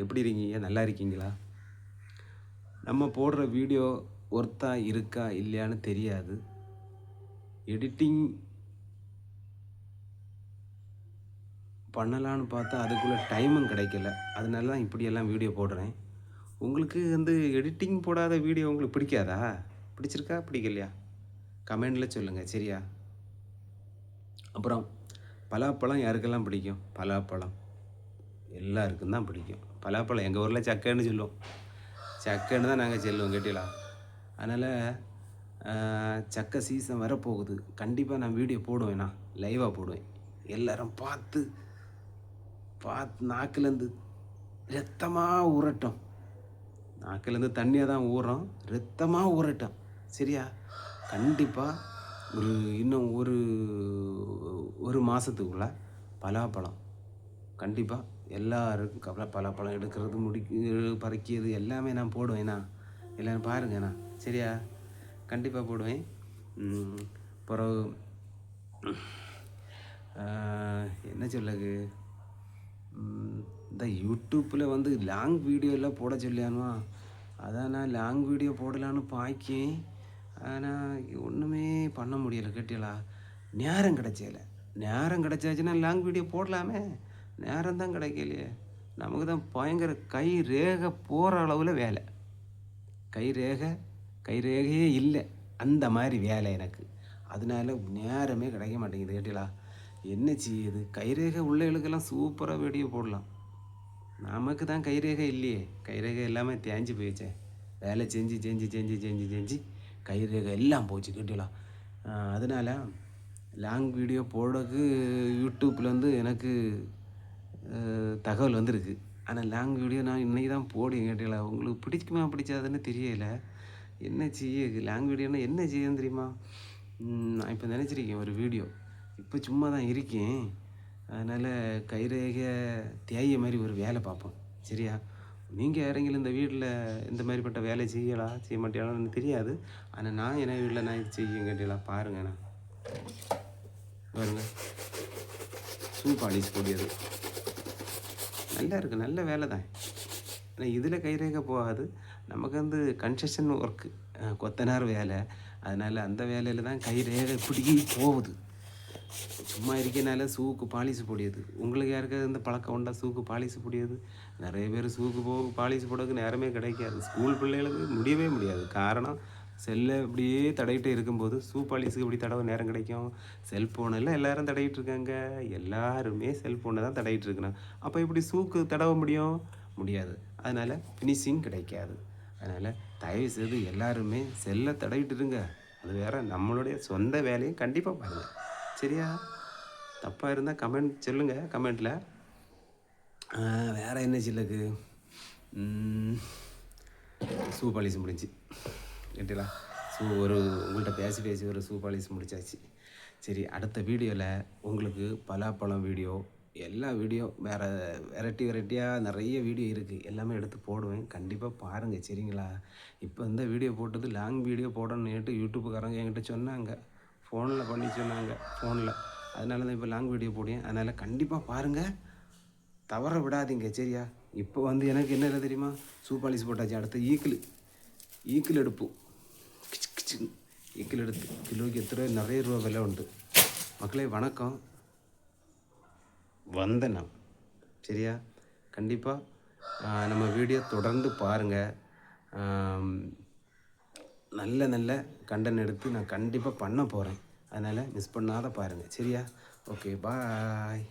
எப்படி இருக்கீங்க? நல்லா இருக்கீங்களா? நம்ம போடுற வீடியோ ஒர்த்தா இருக்கா இல்லையான்னு தெரியாது. எடிட்டிங் பண்ணலான்னு பார்த்தா அதுக்குள்ள டைமும் கிடைக்கல. அதனால தான் இப்படியெல்லாம் வீடியோ போடுறேன். உங்களுக்கு எடிட்டிங் போடாத வீடியோ உங்களுக்கு பிடிக்காதா? பிடிச்சிருக்கா? பிடிக்கலையா? கமெண்ட்ல சொல்லுங்க. சரியா? அப்புறம் பலாப்பழம் யாருக்கெல்லாம் பிடிக்கும்? பலாப்பழம் எல்லாருக்கும் தான் பிடிக்கும். பலாப்பழம் எங்கள் ஊரில் சக்கைன்னு சொல்லுவோம். சக்கைன்னு தான் நாங்கள் சொல்லுவோம் கேட்டீங்களா? அதனால் சக்கை சீசன் வரப்போகுது. கண்டிப்பாக நான் வீடியோ போடுவேன். நான் லைவாக போடுவேன். எல்லோரும் பார்த்து நாக்குலேருந்து ரத்தமாக ஊறட்டும். நாக்குலேருந்து தண்ணியாக தான் ஊறும், ரத்தமாக ஊறட்டும். சரியா? கண்டிப்பாக இன்னும் ஒரு மாதத்துக்குள்ள பலாப்பழம் கண்டிப்பாக எல்லாருக்கும் பலாப்பழம் எடுக்கிறது, பறிக்கிறது எல்லாமே நான் போடுவேண்ணா. எல்லோரும் பாருங்கண்ணா. சரியா? கண்டிப்பாக போடுவேன். பிறகு என்ன சொல்லுது, இந்த யூடியூப்பில் லாங் வீடியோலாம் போட சொல்லியானுவா. அதான் நான் லாங் வீடியோ போடலான்னு பாய்க்கேன். ஆனால் ஒன்றுமே பண்ண முடியலை கேட்டீங்களா? நேரம் கிடைச்சாச்சுன்னா லாங் வீடியோ போடலாமே. நேரம் தான் கிடைக்கலையே. நமக்கு தான் பயங்கர கை ரேகை போகிற அளவில் வேலை. கை ரேகையே இல்லை, அந்த மாதிரி வேலை எனக்கு. அதனால நேரமே கிடைக்க மாட்டேங்குது கேட்டீங்களா? என்ன செய்யுது? கைரேகை உள்ளவங்களுக்கெல்லாம் சூப்பராக வீடியோ போடலாம். நமக்கு தான் கைரேகை இல்லையே. கைரேகை எல்லாமே தேஞ்சு போயிடுச்சே. வேலை செஞ்சு கைரேகை எல்லாம் போச்சு கேட்டீங்களா? அதனால் லாங் வீடியோ போடுறதுக்கு யூடியூப்பில் எனக்கு தகவல் வந்திருக்கு. ஆனால் லாங் வீடியோ நான் இன்றைக்கி தான் போடுவேன் கேட்டீங்களா? உங்களுக்கு பிடிக்குமா பிடிச்சாதுன்னு தெரியலை. என்ன செய்ய லாங் வீடியோன்னா என்ன செய்யணும் தெரியுமா? நான் இப்போ நினச்சிருக்கேன் ஒரு வீடியோ. இப்போ சும்மா தான் இருக்கேன். அதனால் கைரேகை தேய மாதிரி ஒரு வேலை பார்ப்போம். சரியா? நீங்கள் யாரெങ്കിലും இந்த வீட்டில் இந்த மாதிரிப்பட்ட வேலை செய்ய மாட்டீங்களான்னு தெரியாது. ஆனால் நான் என்ன வீட்டில் நான் இது செய்ய கேட்டீங்களா? பாருங்கண்ணா, பாருங்க, ஷூ பாலிஷ் போடியது நல்லா இருக்குது. நல்ல வேலை தான். ஆனால் இதில் கைரேகை போகாது. நமக்கு கன்ஸ்ட்ரக்ஷன் ஒர்க்கு, கொத்தனார் வேலை. அதனால் அந்த வேலையில் தான் கைரேகை இப்படி போகுது. சும்மா இருக்கனால ஷூக்கு பாலிஷ் போடியது. உங்களுக்கு யாருக்காவது இந்த பழக்கம் உண்டா? ஷூக்கு பாலிஷ் போடியது? நிறைய பேர் ஷூக்கு பாலிஷ் போடுறதுக்கு நேரமே கிடைக்காது. ஸ்கூல் பிள்ளைகளுக்கு முடியவே முடியாது. காரணம், செல்லை இப்படியே தடவிட்டு இருக்கும்போது ஷூ பாலிஷுக்கு எப்படி தடவை நேரம் கிடைக்கும்? செல்ஃபோனில் எல்லோரும் தடவிட்டு இருக்காங்க. எல்லாருமே செல்ஃபோனை தான் தடவிட்டு இருக்கணும். அப்போ எப்படி ஷூக்கு தடவ முடியாது. அதனால் ஃபினிஷிங் கிடைக்காது. அதனால் தயவுசெய்து எல்லாருமே செல்லை தடவிட்டு இருங்க. அது வேறு, நம்மளுடைய சொந்த வேலையும் கண்டிப்பாக பாருங்கள். சரியா? தப்பாக இருந்தால் கமெண்ட் சொல்லுங்கள். கமெண்ட்டில் வேறு என்ன சில்லுக்கு ஷூ பாலிஷ் முடிஞ்சு கேட்டீங்களா? உங்கள்கிட்ட பேசி ஒரு ஷூ பாலிஷ் முடிச்சாச்சு. சரி, அடுத்த வீடியோவில் உங்களுக்கு பலாப்பழம் வீடியோ, எல்லா வீடியோ வேறு வெரைட்டியாக நிறைய வீடியோ இருக்குது. எல்லாமே எடுத்து போடுவேன். கண்டிப்பாக பாருங்கள். சரிங்களா? இப்போ இந்த வீடியோ போட்டது லாங் வீடியோ போடணுன்னுட்டு யூடியூப்புக்காரங்க என்கிட்ட சொன்னாங்க. ஃபோனில் பண்ணி சொன்னாங்க. அதனால தான் இப்போ லாங் வீடியோ போடுவேன். அதனால் கண்டிப்பாக பாருங்கள், தவற விடாதீங்க. சரியா? இப்போ எனக்கு என்ன தெரியுமா? ஷூ பாலிஷ் போட்டாச்சு. அடுத்து ஈக்கிள் எடுப்பு. ஈக்கிள் எடுத்து கிலோக்கு நிறைய ரூபா விலை உண்டு. மக்களே வணக்கம், வந்தனம். சரியா? கண்டிப்பாக நம்ம வீடியோ தொடர்ந்து பாருங்கள். நல்ல கண்டென்ட் எடுத்து நான் கண்டிப்பாக பண்ண போகிறேன். அதனால் மிஸ் பண்ணாத பாருங்கள். சரியா? ஓகே, பாய்.